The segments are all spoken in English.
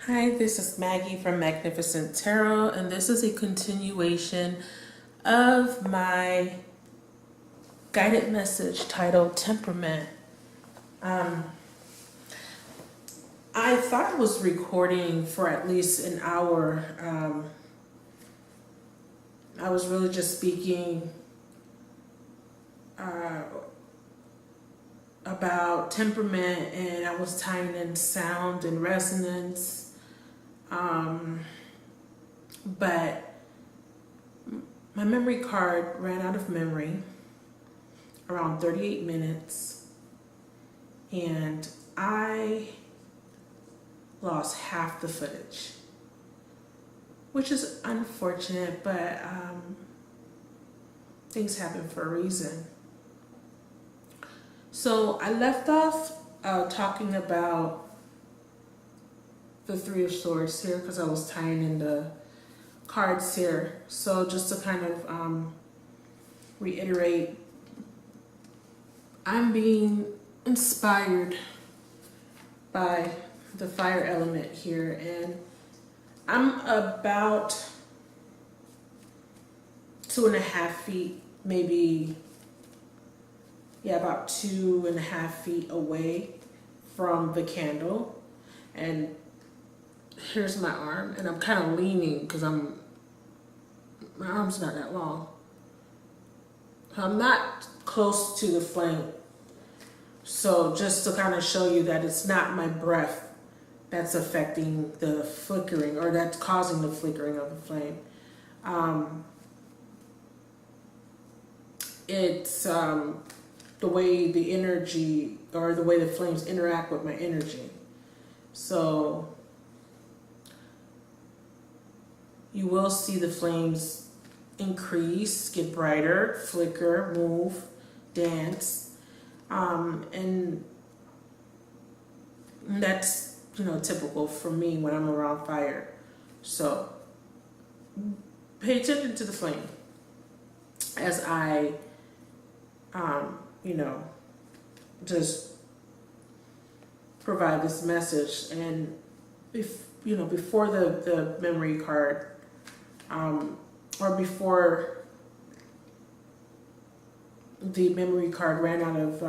Hi, this is Maggie from Magnificent Tarot, and this is a continuation of my guided message titled Temperament. I thought I was recording for at least an hour. I was really just speaking about temperament, and I was tying in sound and resonance. But my memory card ran out of memory around 38 minutes, and I lost half the footage, which is unfortunate, but things happen for a reason. So I left off talking about the Three of Swords here because I was tying in the cards here. So just to kind of reiterate, I'm being inspired by the fire element here, and I'm about 2.5 feet, maybe, yeah, about 2.5 feet away from the candle. And here's my arm, and I'm kind of leaning because my arm's not that long. I'm not close to the flame. So just to kind of show you that it's not my breath that's affecting the flickering, or that's causing the flickering of the flame. It's the way the energy, or the way the flames interact with my energy. So you will see the flames increase, get brighter, flicker, move, dance, and that's, typical for me when I'm around fire. So pay attention to the flame as I, just provide this message. And before the memory card, or before the memory card ran out of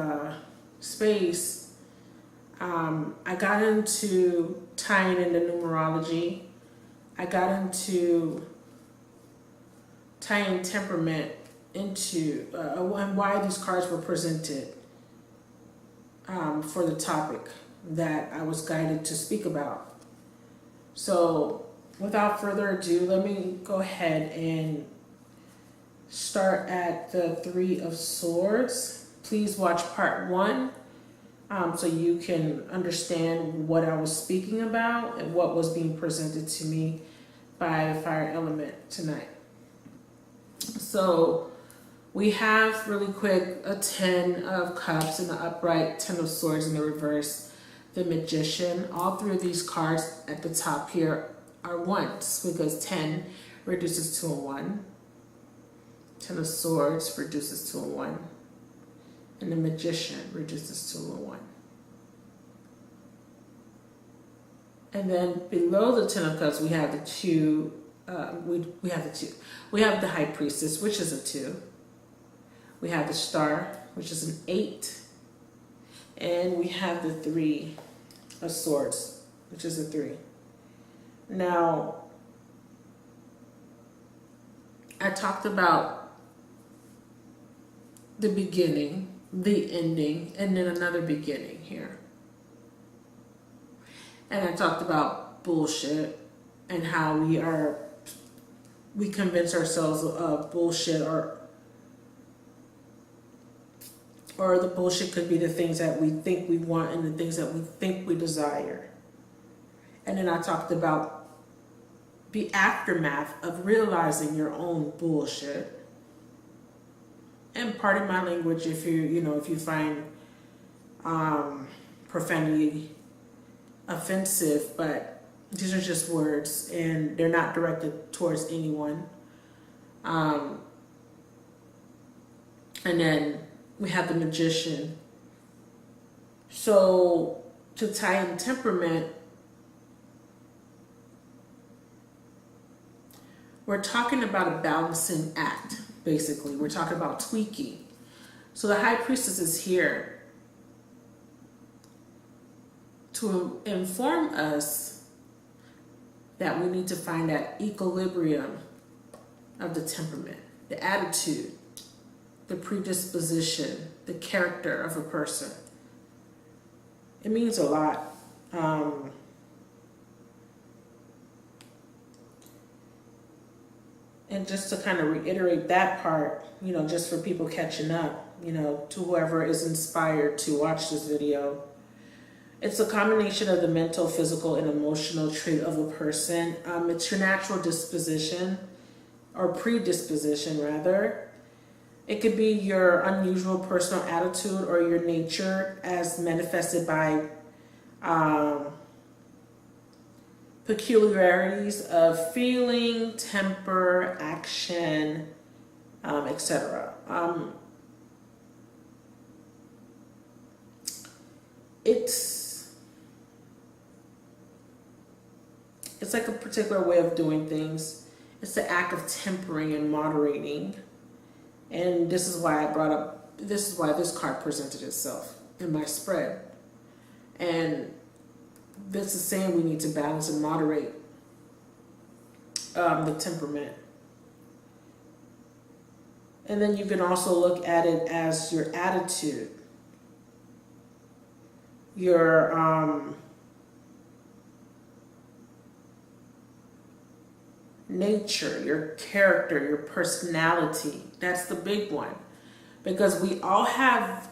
space, I got into tying into numerology. I got into tying temperament into and why these cards were presented for the topic that I was guided to speak about. So without further ado, let me go ahead and start at the Three of Swords. Please watch part 1 so you can understand what I was speaking about and what was being presented to me by the fire element tonight. So we have, really quick, a 10 of Cups in the upright, 10 of Swords in the reverse, the Magician. All three of these cards at the top here are ones, because 10 reduces to a 1. 10 of Swords reduces to a 1. And the Magician reduces to a 1. And then below the 10 of Cups, we have the 2. We have the 2. We have the High Priestess, which is a 2. We have the Star, which is an 8. And we have the 3 of Swords, which is a 3. Now, I talked about the beginning, the ending, and then another beginning here. And I talked about bullshit and how we convince ourselves of bullshit, or the bullshit could be the things that we think we want and the things that we think we desire. And then I talked about the aftermath of realizing your own bullshit. And pardon my language if you find profanity offensive, but these are just words and they're not directed towards anyone. And then we have the Magician. So to tie in temperament, we're talking about a balancing act, basically. We're talking about tweaking. So the High Priestess is here to inform us that we need to find that equilibrium of the temperament, the attitude, the predisposition, the character of a person. It means a lot. And just to kind of reiterate that part, you know, just for people catching up, you know, to whoever is inspired to watch this video, it's a combination of the mental, physical, and emotional trait of a person. It's your natural disposition, or predisposition rather. It could be your unusual personal attitude or your nature as manifested by peculiarities of feeling, temper, action, etc. It's like a particular way of doing things. It's the act of tempering and moderating. And this is why this is why this card presented itself in my spread. And this is saying we need to balance and moderate the temperament. And then you can also look at it as your attitude, your nature, your character, your personality. That's the big one, because we all have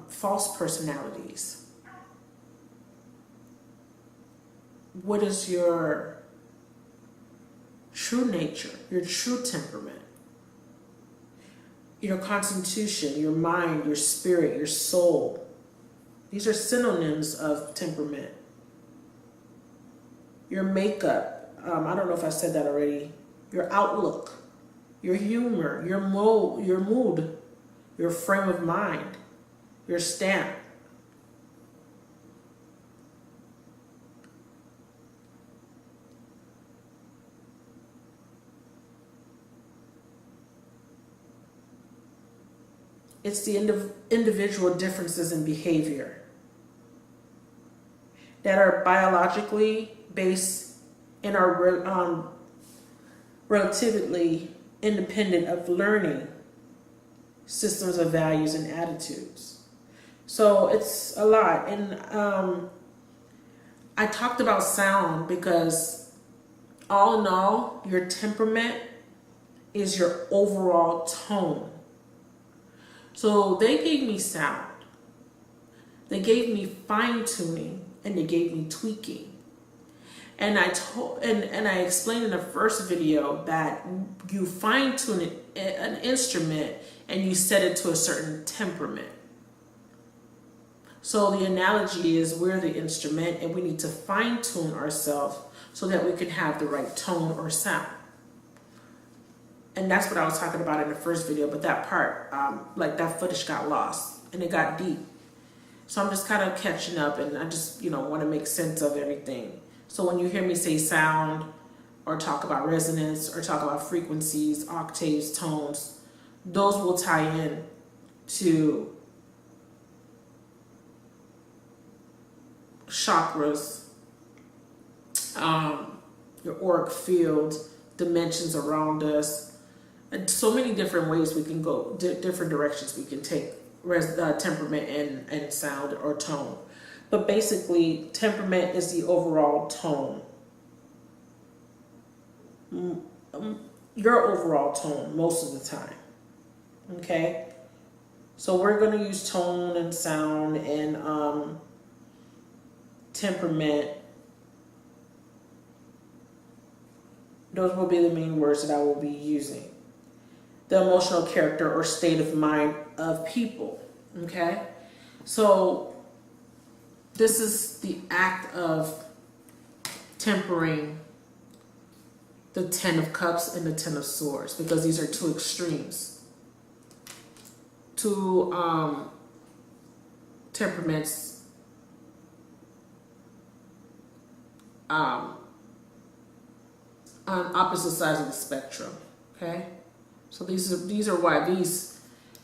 false personalities. What is your true nature, your true temperament, your constitution, your mind, your spirit, your soul? These are synonyms of temperament. Your makeup, I don't know if I said that already. Your outlook, your humor, your mood, your frame of mind, your stamp. It's the individual differences in behavior that are biologically based and are relatively independent of learning systems of values and attitudes. So it's a lot. And I talked about sound because all in all, your temperament is your overall tone. So they gave me sound, they gave me fine tuning, and they gave me tweaking. And I explained in the first video that you fine tune an instrument and you set it to a certain temperament. So the analogy is we're the instrument and we need to fine tune ourselves so that we can have the right tone or sound. And that's what I was talking about in the first video, but that part, like that footage got lost and it got deep. So I'm just kind of catching up, and I just, want to make sense of everything. So when you hear me say sound or talk about resonance or talk about frequencies, octaves, tones, those will tie in to chakras, your auric field, dimensions around us. And so many different ways we can go, different directions we can take temperament and sound or tone. But basically, temperament is the overall tone. Your overall tone most of the time. Okay? So we're going to use tone and sound and temperament. Those will be the main words that I will be using. The emotional character or state of mind of people. Okay? So this is the act of tempering the 10 of Cups and the 10 of Swords, because these are two extremes. Two temperaments on opposite sides of the spectrum. Okay, so these are why these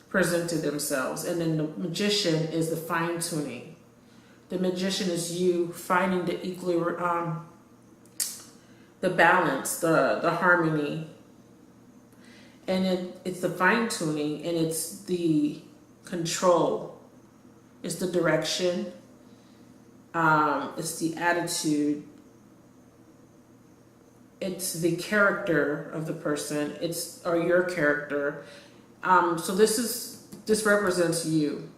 presented themselves. And then the Magician is the fine tuning. The Magician is you finding the the balance, the harmony, and it's the fine tuning, and it's the control, it's the direction, it's the attitude, it's the character of the person, or your character. So this represents you,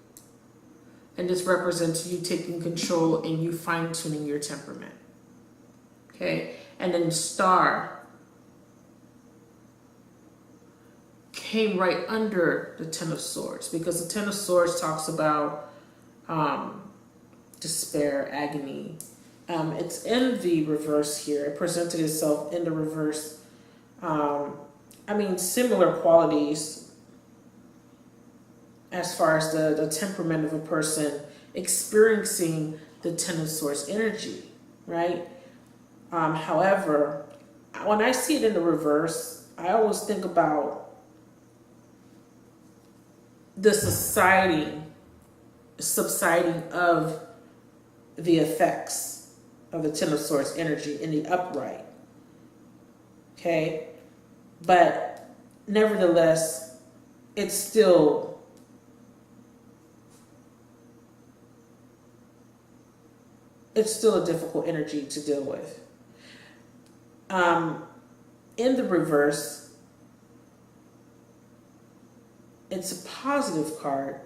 and this represents you taking control and you fine tuning your temperament. Okay, and then Star came right under the Ten of Swords, because the Ten of Swords talks about despair, agony. It's in the reverse here. It presented itself in the reverse. I mean, similar qualities as far as the temperament of a person experiencing the Ten of Swords energy, right? However, when I see it in the reverse, I always think about the subsiding of the effects of the Ten of Swords energy in the upright. Okay? But nevertheless, it's still a difficult energy to deal with. In the reverse, it's a positive card,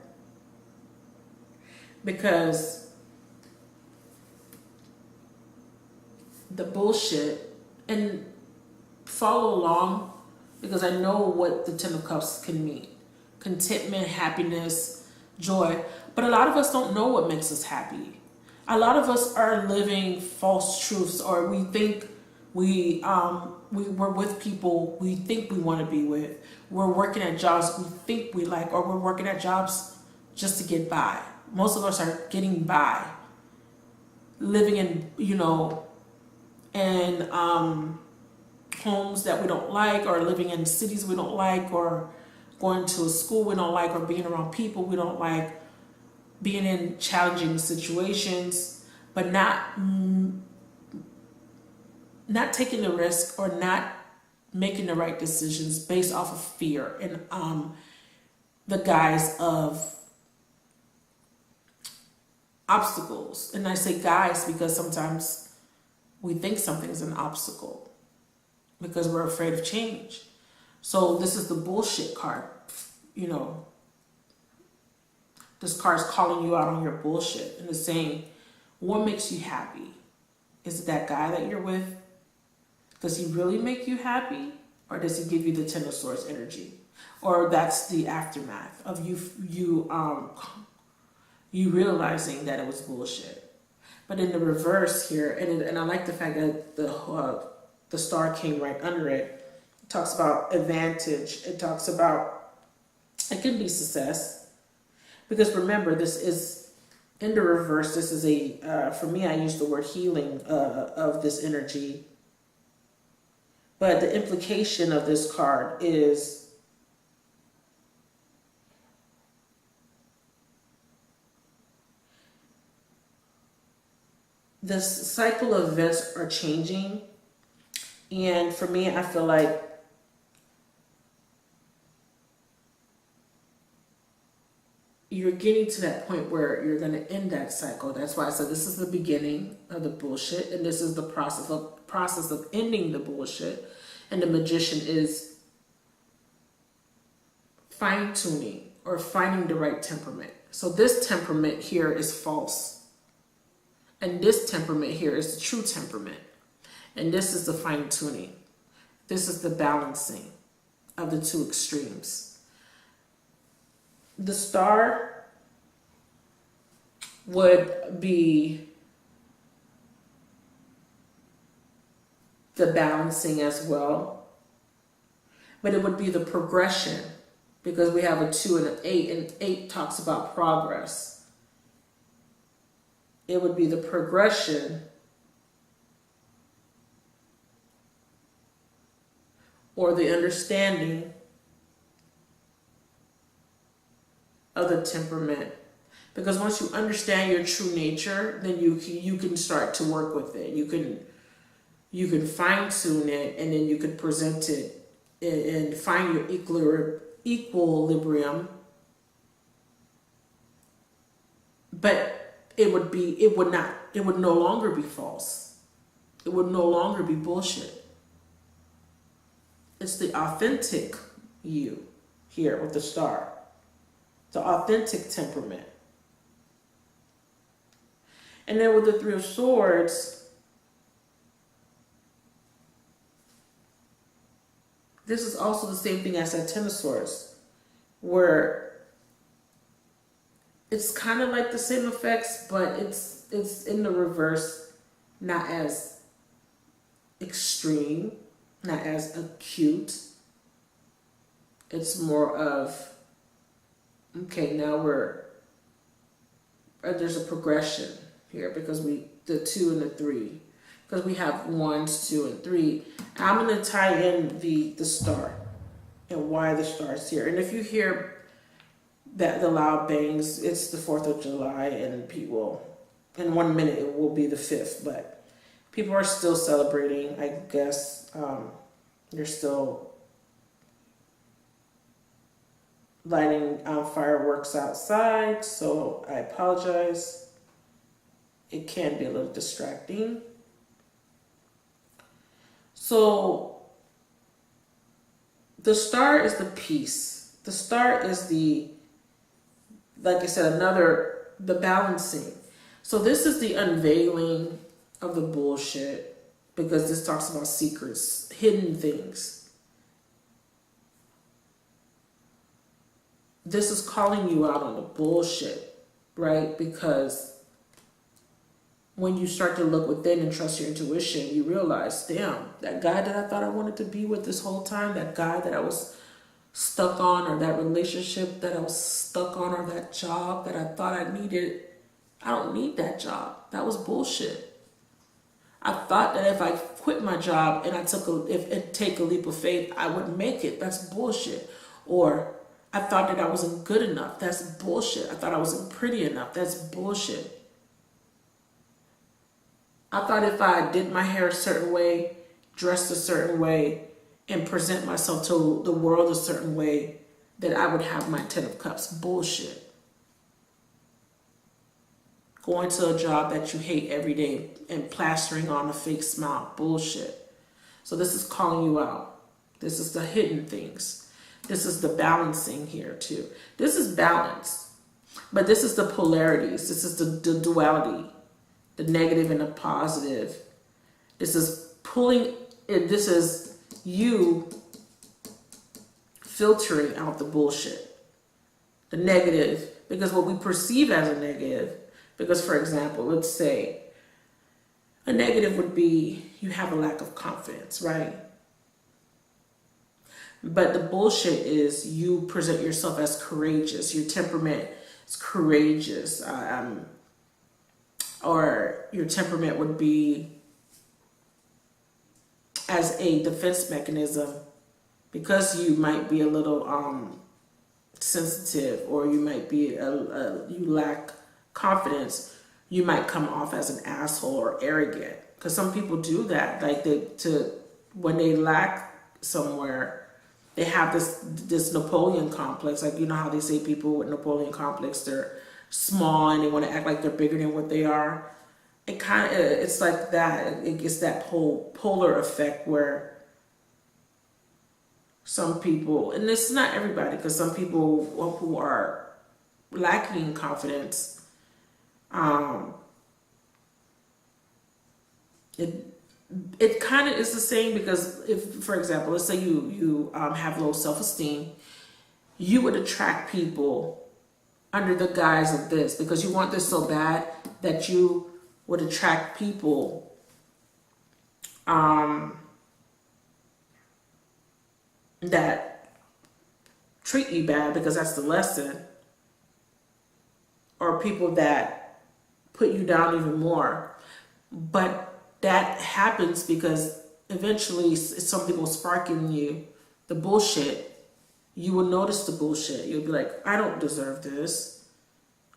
because the bullshit, and follow along, because I know what the Ten of Cups can mean. Contentment, happiness, joy. But a lot of us don't know what makes us happy. A lot of us are living false truths, or we think we're with people we think we want to be with. We're working at jobs we think we like, or we're working at jobs just to get by. Most of us are getting by, living in, in homes that we don't like, or living in cities we don't like, or going to a school we don't like, or being around people we don't like, being in challenging situations, but not taking the risk, or not making the right decisions based off of fear and the guise of obstacles. And I say guys because sometimes we think something's an obstacle because we're afraid of change. So this is the bullshit card, This card is calling you out on your bullshit, and it's saying, what makes you happy? Is it that guy that you're with? Does he really make you happy? Or does he give you the Ten of Swords energy? Or that's the aftermath of you realizing that it was bullshit. But in the reverse here, and I like the fact that the star came right under it. It talks about advantage. It talks about, it can be success. Because remember, this is in the reverse. This is for me, I use the word healing of this energy. But the implication of this card is this cycle of events are changing. And for me, I feel like you're getting to that point where you're going to end that cycle. That's why I said this is the beginning of the bullshit, and this is the process of ending the bullshit. And the Magician is fine-tuning or finding the right temperament. So this temperament here is false, and this temperament here is the true temperament, and this is the fine-tuning. This is the balancing of the two extremes. The star would be the balancing as well, but it would be the progression, because we have a 2 and an 8, and 8 talks about progress. It would be the progression or the understanding of the temperament. Because once you understand your true nature, then you can start to work with it. You can fine tune it, and then you can present it and find your equilibrium. But it would no longer be false. It would no longer be bullshit. It's the authentic you here with the star. The authentic temperament. And then with the Three of Swords, this is also the same thing as that Ten of Swords, where it's kind of like the same effects, but it's in the reverse, not as extreme, not as acute. It's more of, okay, now there's a progression here because the 2 and the 3, because we have 1, 2, and 3. I'm going to tie in the star and why the star's here. And if you hear that the loud bangs, it's the 4th of July, and people, in 1 minute it will be the 5th, but people are still celebrating, I guess. They're still lighting fireworks outside, so I apologize. It can be a little distracting. So the star is the peace. The star is like I said, the balancing. So this is the unveiling of the bullshit, because this talks about secrets, hidden things. This is calling you out on the bullshit, right? Because when you start to look within and trust your intuition, you realize, damn, that guy that I thought I wanted to be with this whole time, that guy that I was stuck on, or that relationship that I was stuck on, or that job that I thought I needed, I don't need that job. That was bullshit. I thought that if I quit my job and I take a leap of faith, I would make it. That's bullshit. Or I thought that I wasn't good enough. That's bullshit. I thought I wasn't pretty enough. That's bullshit. I thought if I did my hair a certain way, dressed a certain way, and present myself to the world a certain way, that I would have my 10 of Cups. Bullshit. Going to a job that you hate every day and plastering on a fake smile. Bullshit. So this is calling you out. This is the hidden things. This is the balancing here too. This is balance. But this is the polarities. This is the duality. The negative and the positive. This is this is you filtering out the bullshit. The negative, because what we perceive as a negative, because for example, let's say a negative would be you have a lack of confidence, right? But the bullshit is you present yourself as courageous. Your temperament is courageous. Or your temperament would be as a defense mechanism, because you might be a little sensitive, or you might be you lack confidence. You might come off as an asshole or arrogant, because some people do that. Like when they lack somewhere, they have this Napoleon complex. Like, you know how they say people with Napoleon complex, they're small and they want to act like they're bigger than what they are. It's like that. It gets that polar effect where some people, and this is not everybody, because some people who are lacking confidence, it kind of is the same, because if, for example, let's say you have low self-esteem, you would attract people under the guise of this, because you want this so bad that you would attract people that treat you bad, because that's the lesson, or people that put you down even more. But that happens because eventually something will spark in you the bullshit. You will notice the bullshit. You'll be like, I don't deserve this.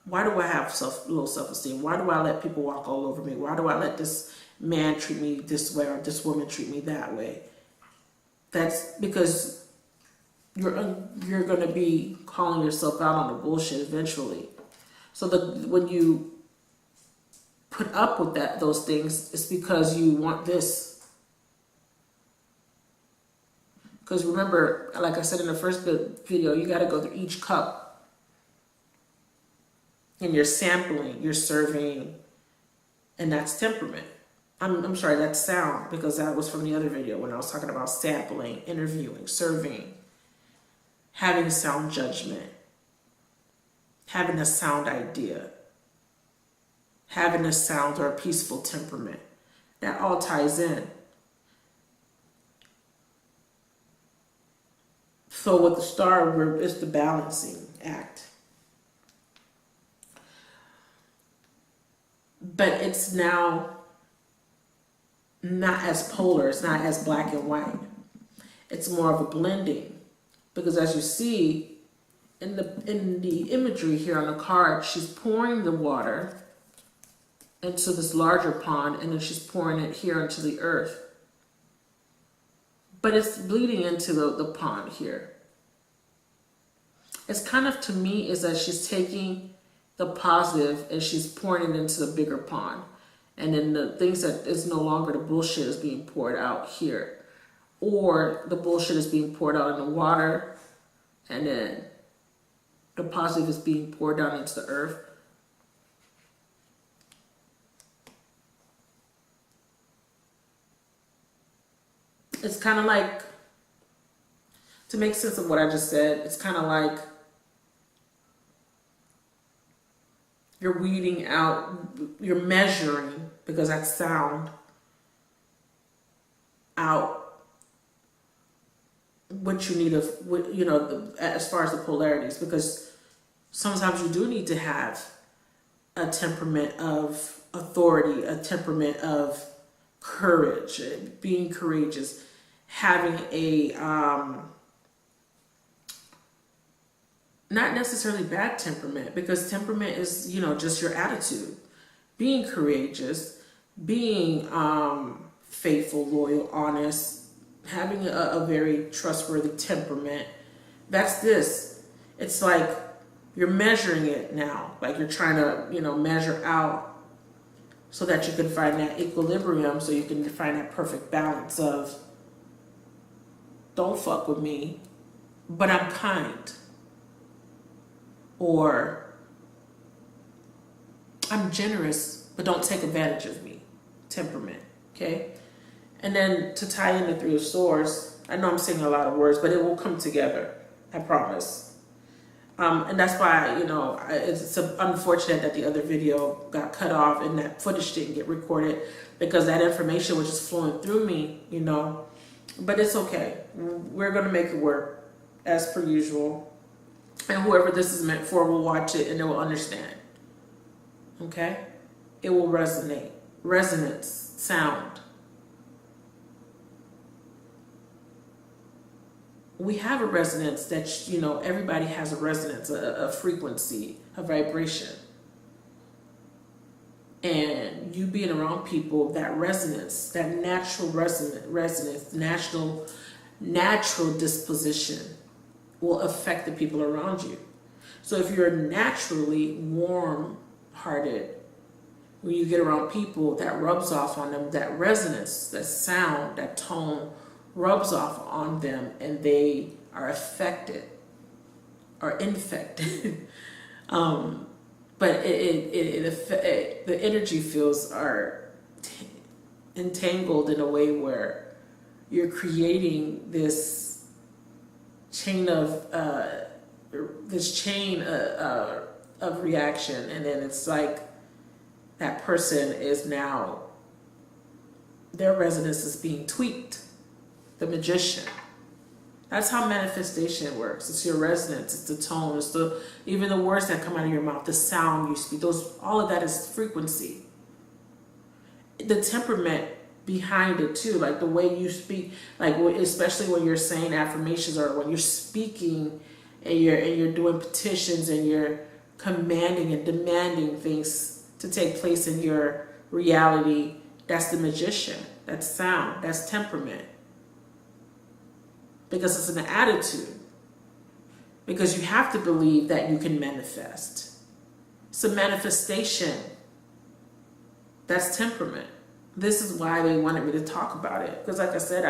Why do I have low self-esteem? Why do I let people walk all over me? Why do I let this man treat me this way or this woman treat me that way? That's because you're going to be calling yourself out on the bullshit eventually. So when you put up with those things, it's because you want this. Because remember, like I said in the first video, you got to go through each cup. And you're sampling, you're serving, and that's temperament. I'm sorry, that's sound, because that was from the other video when I was talking about sampling, interviewing, serving, having sound judgment, having a sound idea, having a sound or a peaceful temperament. That all ties in. So with the star, it's the balancing act. But it's now not as polar, it's not as black and white. It's more of a blending. Because as you see in the imagery here on the card, she's pouring the water into this larger pond, and then she's pouring it here into the earth. But it's bleeding into the pond here. It's kind of, to me, is that she's taking the positive and she's pouring it into the bigger pond. And then the things that is no longer the bullshit is being poured out here. Or the bullshit is being poured out in the water, and then the positive is being poured down into the earth. It's kind of like, to make sense of what I just said, it's kind of like you're weeding out, you're measuring, because that's sound, out what you need of, you know, as far as the polarities, because sometimes you do need to have a temperament of authority, a temperament of courage, being courageous, having a not necessarily bad temperament, because temperament is, you know, just your attitude. Being courageous, being faithful, loyal, honest, having a very trustworthy temperament. That's this. It's like you're measuring it now. Like you're trying to, you know, measure out so that you can find that equilibrium, so you can find that perfect balance of, don't fuck with me, but I'm kind. Or I'm generous, but don't take advantage of me. Temperament, okay? And then to tie in the Three of Swords, I know I'm saying a lot of words, but it will come together, I promise. And that's why, you know, it's unfortunate that the other video got cut off and that footage didn't get recorded, because that information was just flowing through me, you know. But it's okay. We're going to make it work as per usual. And whoever this is meant for will watch it and they will understand. Okay? It will resonate. Resonance, sound. We have a resonance that, you know, everybody has a resonance, a frequency, a vibration. And you being around people, that resonance, that natural resonance, natural disposition will affect the people around you. So if you're naturally warm-hearted, when you get around people, that rubs off on them, that resonance, that sound, that tone rubs off on them, and they are affected or infected. But the energy fields are entangled in a way where you're creating this chain of reaction, and then it's like that person is now, their resonance is being tweaked. The magician. That's how manifestation works. It's your resonance, it's the tone, it's even the words that come out of your mouth, the sound you speak, all of that is frequency. The temperament behind it too, like the way you speak, like especially when you're saying affirmations or when you're speaking and you're doing petitions and you're commanding and demanding things to take place in your reality. That's the magician. That's sound. That's temperament. Because it's an attitude. Because you have to believe that you can manifest. It's a manifestation. That's temperament. This is why they wanted me to talk about it. Because like I said,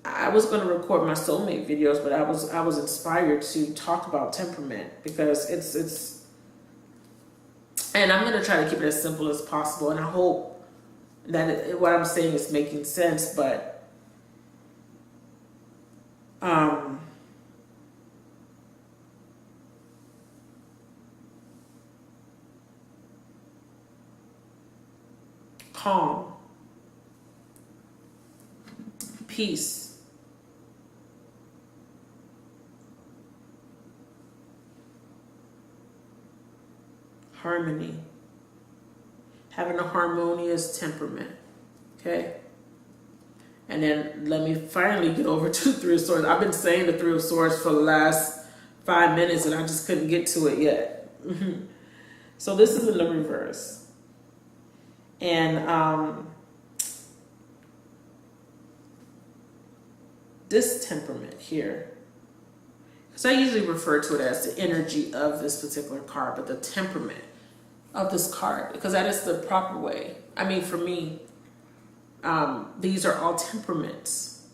I was going to record my soulmate videos, but I was inspired to talk about temperament because it's and I'm going to try to keep it as simple as possible, and I hope that what I'm saying is making sense, but calm, peace, harmony, having a harmonious temperament, okay? And then let me finally get over to the Three of Swords. I've been saying the Three of Swords for the last 5 minutes and I just couldn't get to it yet. So this is in the reverse. And this temperament here, because I usually refer to it as the energy of this particular card, but the temperament of this card, because that is the proper way. I mean, for me, these are all temperaments.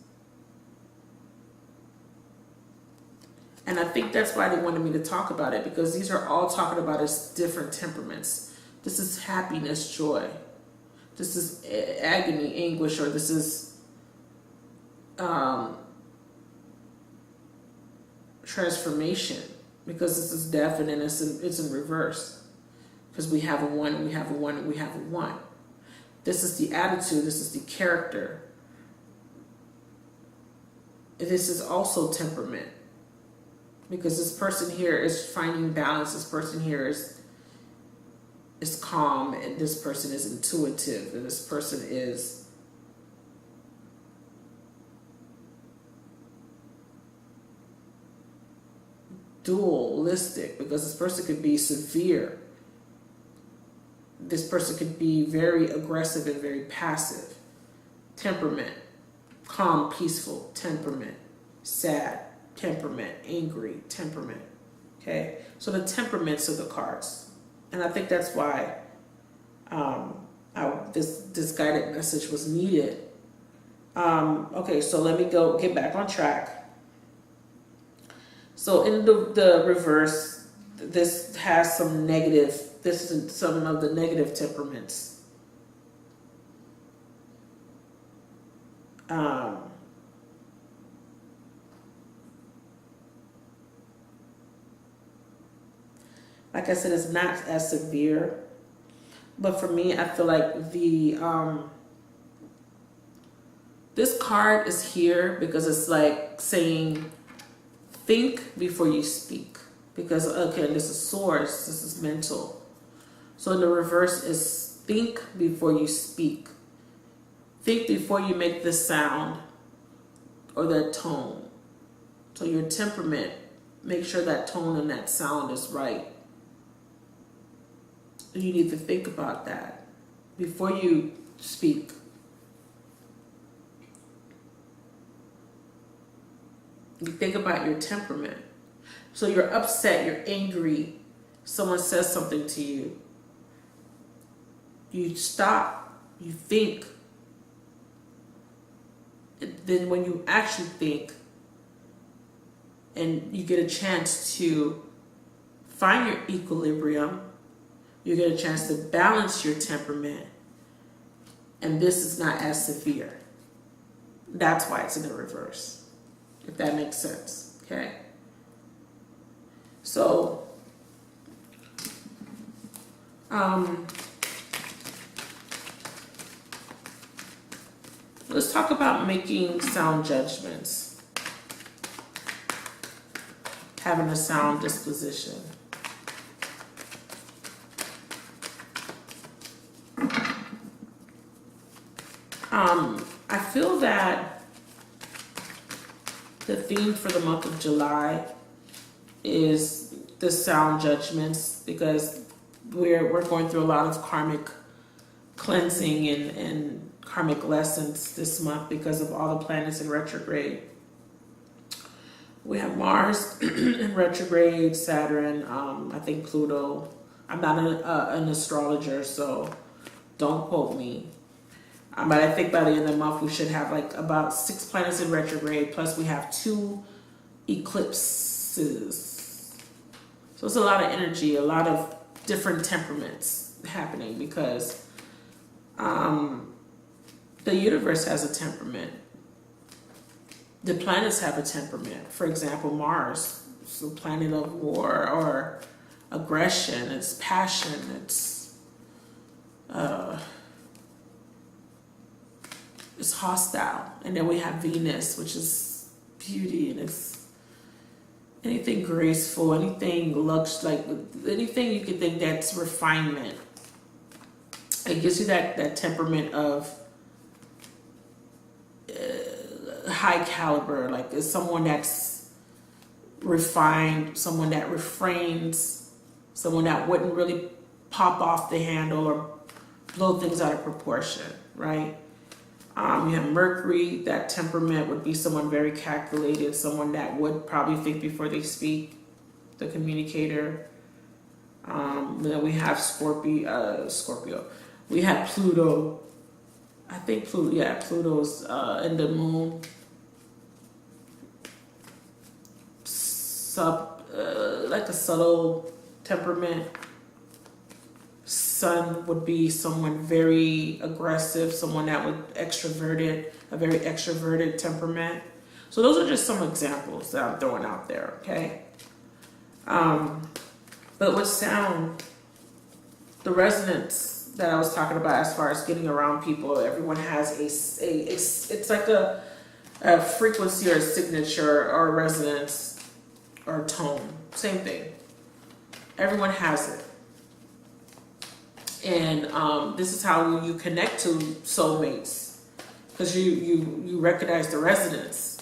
And I think that's why they wanted me to talk about it, because these are all talking about as different temperaments. This is happiness, joy. This is agony, anguish, or this is transformation, because this is death and then it's in reverse. Because we have a one, and we have a one, and we have a one. This is the attitude, this is the character. This is also temperament. Because this person here is finding balance, this person here is calm, and this person is intuitive, and this person is dualistic, because this person could be severe. This person could be very aggressive and very passive. Temperament, calm, peaceful, temperament, sad, temperament, angry, temperament. Okay, so the temperaments of the cards. And I think that's why this guided message was needed. Okay, so let me get back on track. So in the reverse, this has some negative. This is some of the negative temperaments. Like I said, it's not as severe, but for me, I feel like this card is here because it's like saying, think before you speak. Because, okay, this is swords, this is mental. So in the reverse is think before you speak. Think before you make the sound or that tone. So your temperament, make sure that tone and that sound is right. You need to think about that before you speak. You think about your temperament. So you're upset, you're angry, someone says something to you. You stop, you think. Then when you actually think and you get a chance to find your equilibrium, you get a chance to balance your temperament, and this is not as severe. That's why it's in the reverse, if that makes sense, okay? So, let's talk about making sound judgments, having a sound disposition. I feel that the theme for the month of July is the sound judgments, because we're going through a lot of karmic cleansing and karmic lessons this month because of all the planets in retrograde. We have Mars in retrograde, Saturn, I think Pluto. I'm not an astrologer, so don't quote me. But I think by the end of the month we should have like about 6 planets in retrograde, plus we have 2 eclipses. So it's a lot of energy, a lot of different temperaments happening, because the universe has a temperament. The planets have a temperament. For example, Mars is the planet of war or aggression. It's passion. It's hostile. And then we have Venus, which is beauty, and it's anything graceful, anything like anything you could think that's refinement. It gives you that temperament of high caliber, like it's someone that's refined, someone that refrains, someone that wouldn't really pop off the handle or blow things out of proportion, right? You have Mercury. That temperament would be someone very calculated, someone that would probably think before they speak, the communicator. Then we have Scorpio. We have Pluto. I think Pluto's in the moon. Like a subtle temperament. Sun would be someone very aggressive, someone that would a very extroverted temperament. So those are just some examples that I'm throwing out there, okay? But with sound, the resonance that I was talking about as far as getting around people, everyone has it's like a frequency or a signature or a resonance or a tone. Same thing. Everyone has it. And this is how you connect to soulmates, because you recognize the resonance.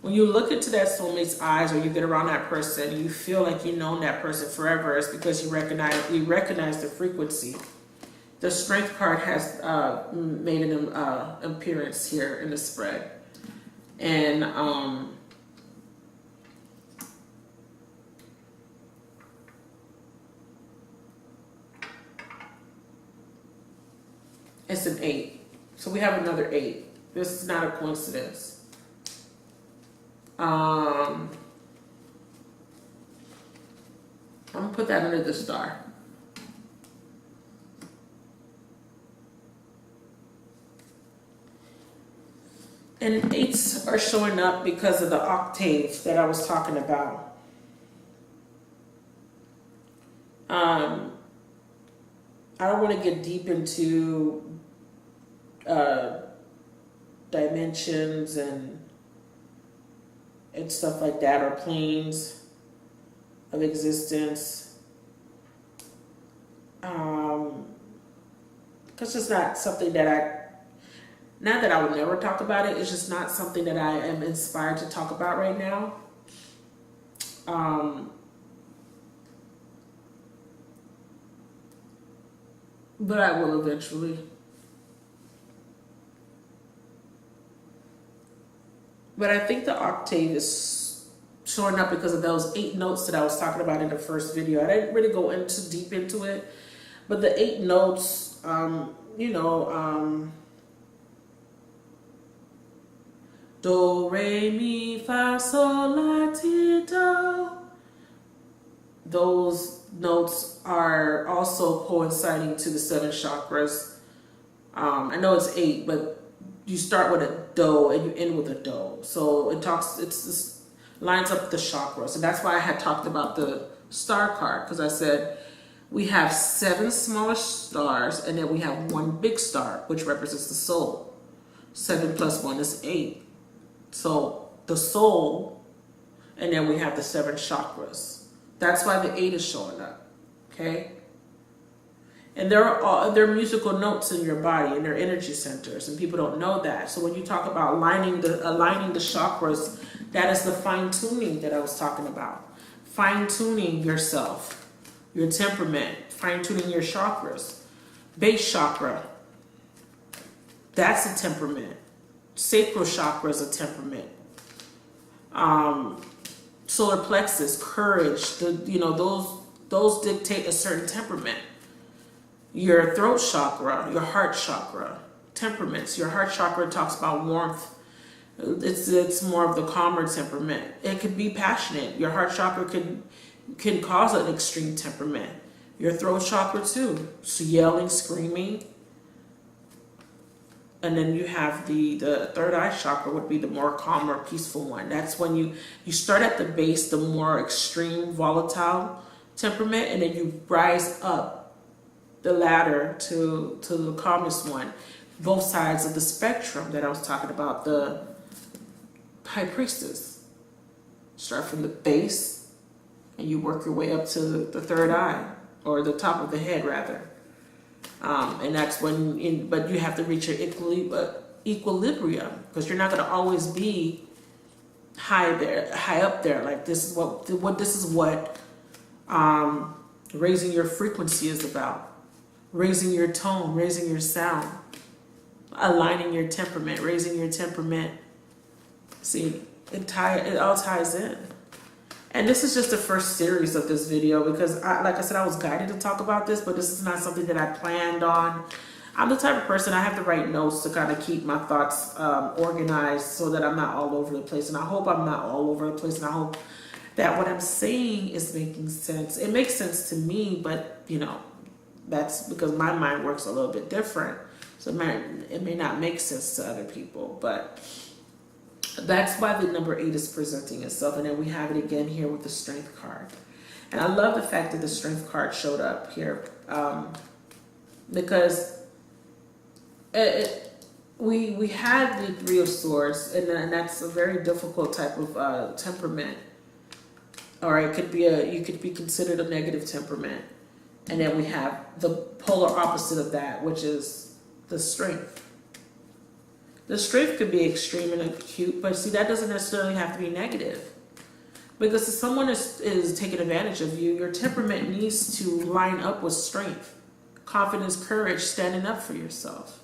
When you look into that soulmate's eyes, or you get around that person, you feel like you've known that person forever. It's because you recognize the frequency. The strength card has made an appearance here in the spread, and it's an 8. So we have another 8. This is not a coincidence. I'm gonna put that under the star. And 8s are showing up because of the octave that I was talking about. I don't want to get deep into dimensions and stuff like that, or planes of existence, because it's not something that not that I would never talk about it, it's just not something that I am inspired to talk about right now. But I will eventually. But I think the octave is showing up because of those 8 notes that I was talking about in the first video. I didn't really go deep into it, but the 8 notes, do, re, mi, fa, sol, la, ti, do. Those notes are also coinciding to the 7 chakras. I know it's 8, but you start with a do and you end with a do. So it lines up the chakras. And that's why I had talked about the star card, because I said we have 7 smaller stars and then we have 1 big star, which represents the soul. 7 plus 1 is 8. So the soul, and then we have the 7 chakras. That's why the 8 is showing up, okay? And they're musical notes in your body and they're energy centers, and people don't know that. So when you talk about aligning the chakras, that is the fine tuning that I was talking about. Fine tuning yourself, your temperament, fine tuning your chakras. Base chakra, that's a temperament. Sacral chakra is a temperament. Solar plexus, courage, those dictate a certain temperament. Your throat chakra, your heart chakra, temperaments. Your heart chakra talks about warmth. It's more of the calmer temperament. It could be passionate. Your heart chakra can cause an extreme temperament. Your throat chakra too. So yelling, screaming. And then you have the third eye chakra would be the more calmer, peaceful one. That's when you start at the base, the more extreme, volatile temperament, and then you rise up the ladder to the calmest one. Both sides of the spectrum that I was talking about, the high priestess. Start from the base and you work your way up to the third eye, or the top of the head rather. And that's when, but you have to reach your equilibrium, because you're not going to always be high up there. Like this is what raising your frequency is about. Raising your tone, raising your sound, aligning your temperament, raising your temperament. See, it all ties in. And this is just the first series of this video, because like I said, I was guided to talk about this, but this is not something that I planned on. I'm the type of person, I have to write notes to kind of keep my thoughts organized so that I'm not all over the place. And I hope I'm not all over the place, and I hope that what I'm saying is making sense. It makes sense to me, but that's because my mind works a little bit different. So it may not make sense to other people, but that's why the number 8 is presenting itself. And then we have it again here with the strength card. And I love the fact that the strength card showed up here, because we had the 3 of swords, and that's a very difficult type of temperament. Or it could be you could be considered a negative temperament. And then we have the polar opposite of that, which is the strength. The strength could be extreme and acute, but see, that doesn't necessarily have to be negative. Because if someone is taking advantage of you, your temperament needs to line up with strength, confidence, courage, standing up for yourself.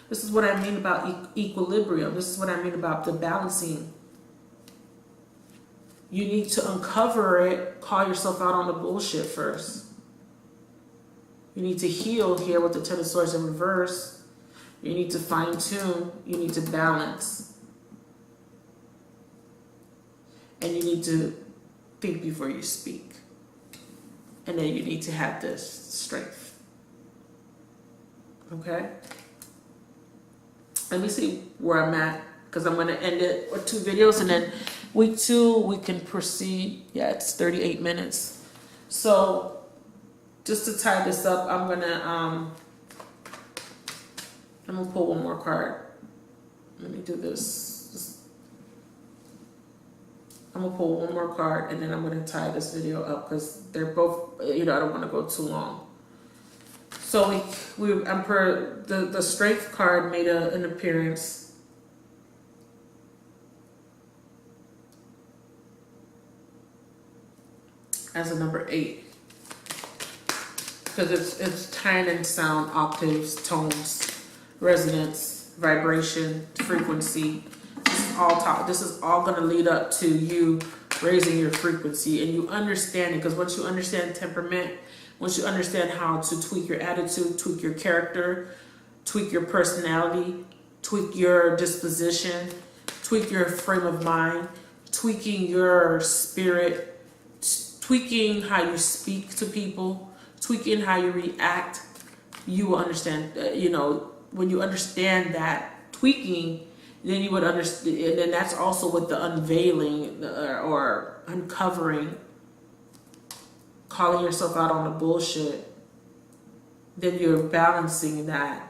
This is what I mean about equilibrium. This is what I mean about the balancing. You need to uncover it, call yourself out on the bullshit first. You need to heal here with the 10 of swords in reverse. You need to fine tune. You need to balance. And you need to think before you speak. And then you need to have this strength. Okay? Let me see where I'm at, because I'm going to end it with 2 videos, and then week 2 we can proceed. Yeah, it's 38 minutes. So just to tie this up, I'm gonna pull one more card. Let me do this. I'm gonna pull one more card, and then I'm gonna tie this video up, because they're both, I don't want to go too long. So the strength card made an appearance. As a number 8. Because it's time and sound, octaves, tones, resonance, vibration, frequency. This is all going to lead up to you raising your frequency, and you understand it. Because once you understand temperament, once you understand how to tweak your attitude, tweak your character, tweak your personality, tweak your disposition, tweak your frame of mind, tweaking your spirit, tweaking how you speak to people, tweaking how you react, you will understand, when you understand that tweaking, then you would understand, and then that's also with the unveiling or uncovering, calling yourself out on the bullshit, then you're balancing that.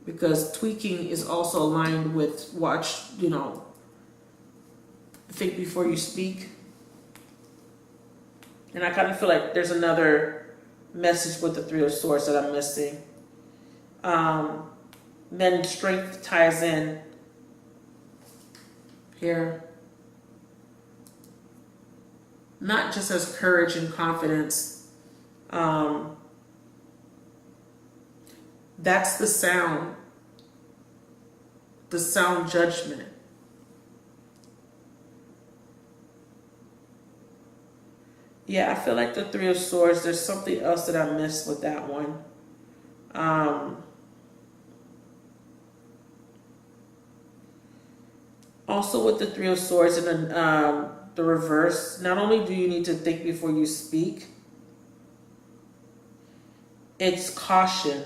Because tweaking is also aligned with think before you speak. And I kind of feel like there's another message with the Three of Swords that I'm missing. Then strength ties in here. Not just as courage and confidence. That's the sound judgment. Yeah, I feel like the Three of Swords, there's something else that I missed with that one. Also with the Three of Swords and the reverse, not only do you need to think before you speak, it's caution.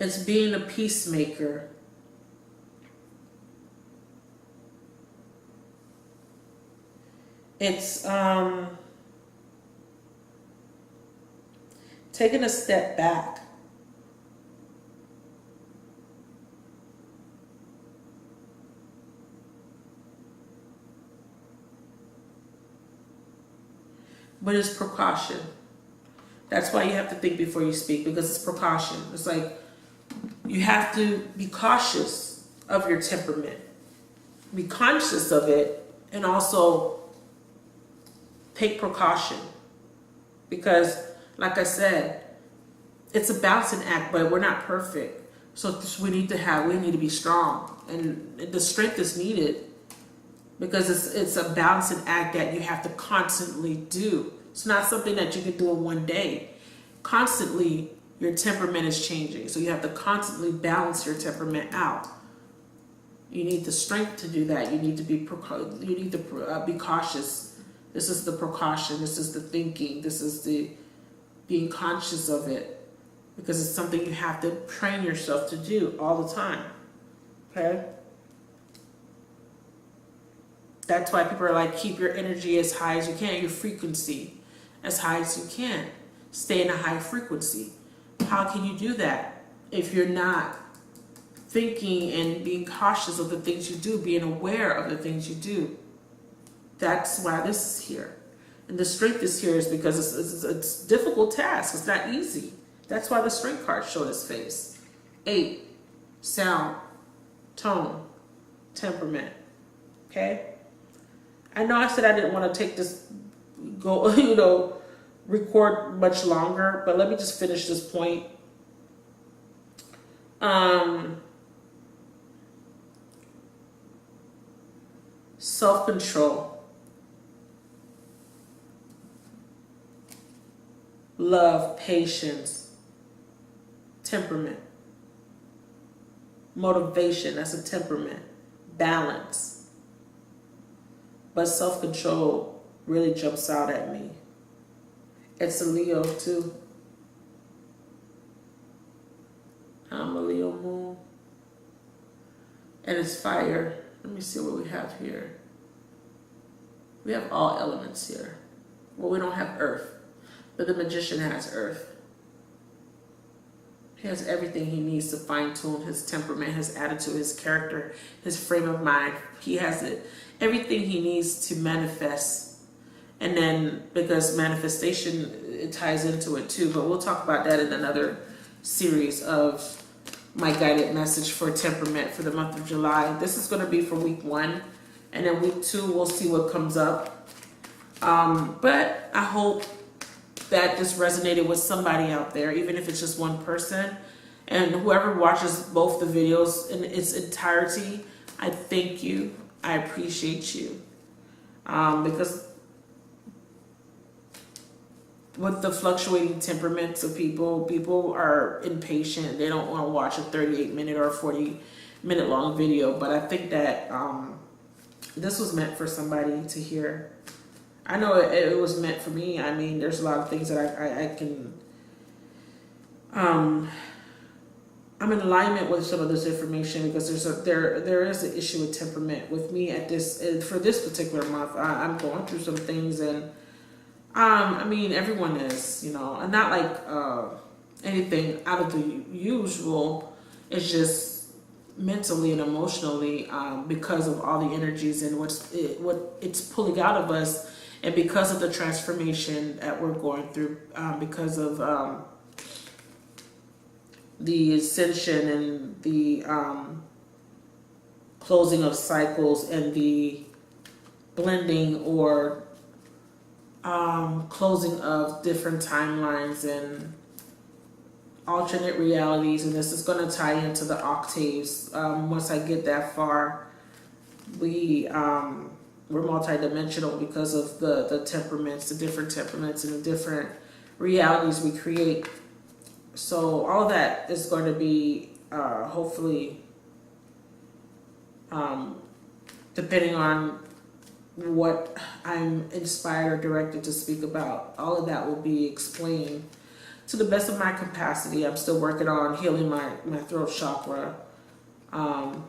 It's being a peacemaker. It's taking a step back. But it's precaution. That's why you have to think before you speak, because it's precaution. It's like you have to be cautious of your temperament. Be conscious of it and also take precaution. Because, like I said, it's a balancing act, but we're not perfect. So we need to be strong. And the strength is needed because it's a balancing act that you have to constantly do. It's not something that you can do in one day. Constantly, your temperament is changing. So you have to constantly balance your temperament out. You need the strength to do that. You need to be cautious. This is the precaution. This is the thinking. This is the being conscious of it. Because it's something you have to train yourself to do all the time. Okay? That's why people are like, keep your energy as high as you can, your frequency as high as you can. Stay in a high frequency. How can you do that if you're not thinking and being cautious of the things you do, being aware of the things you do? That's why this is here. And the strength is here is because it's a difficult task. It's not easy. That's why the strength card showed its face. 8, sound, tone, temperament. Okay? I know I said I didn't want to take this, record much longer, but let me just finish this point. Self-control, love, patience, temperament, motivation, that's a temperament, balance. But self-control really jumps out at me. It's a Leo too. I'm a Leo moon. And it's fire. Let me see what we have here. We have all elements here. Well, we don't have earth. But the magician has earth. He has everything he needs to fine-tune his temperament, his attitude, his character, his frame of mind. He has it. Everything he needs to manifest. And then, because manifestation, it ties into it too. But we'll talk about that in another series of my guided message for temperament for the month of July. This is going to be for week 1. And then week 2, we'll see what comes up. But I hope that this resonated with somebody out there, even if it's just one person. And whoever watches both the videos in its entirety, I thank you. I appreciate you. Because with the fluctuating temperaments of people are impatient. They don't want to watch a 38-minute or 40-minute long video. But I think that this was meant for somebody to hear. I know it was meant for me. I mean, there's a lot of things that I can... I'm in alignment with some of this information because there is an issue with temperament with me for this particular month. I'm going through some things, and I mean, everyone is, and not like anything out of the usual. It's just mentally and emotionally, because of all the energies and what it's pulling out of us, and because of the transformation that we're going through, because of the ascension and the closing of cycles and the blending or closing of different timelines and alternate realities. And this is going to tie into the octaves. Once I get that far, we're multidimensional because of the temperaments, the different temperaments and the different realities we create. So all of that is going to be hopefully, depending on what I'm inspired or directed to speak about, all of that will be explained to the best of my capacity. I'm still working on healing my throat chakra, and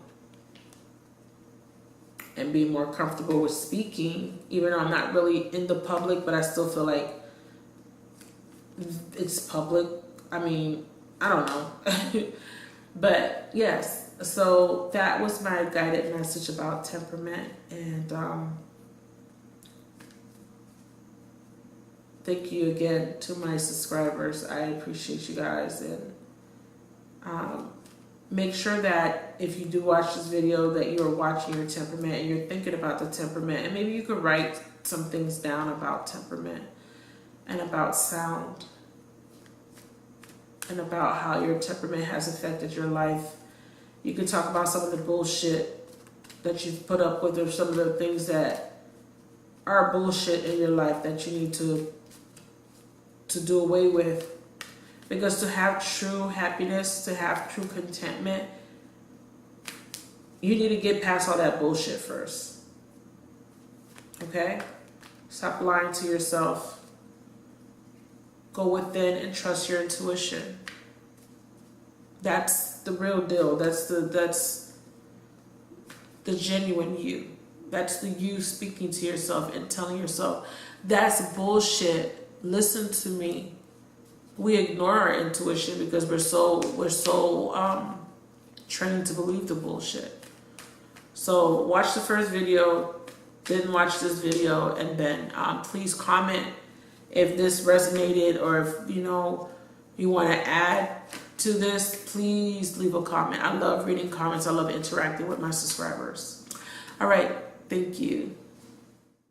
being more comfortable with speaking, even though I'm not really in the public, but I still feel like it's public. I mean, I don't know. But yes, so that was my guided message about temperament. And thank you again to my subscribers. I appreciate you guys. And make sure that if you do watch this video that you're watching your temperament and you're thinking about the temperament, and maybe you could write some things down about temperament and about sound and about how your temperament has affected your life. You can talk about some of the bullshit that you've put up with, or some of the things that are bullshit in your life that you need to do away with. Because to have true happiness, to have true contentment, you need to get past all that bullshit first. Okay? Stop lying to yourself. Go within and trust your intuition. That's the real deal. That's the genuine you. That's the you speaking to yourself and telling yourself, that's bullshit. Listen to me. We ignore our intuition because we're so trained to believe the bullshit. So watch the first video, then watch this video, and then please comment if this resonated, or if you want to add to this. Please leave a comment. I love reading comments. I love interacting with my subscribers. All right, thank you.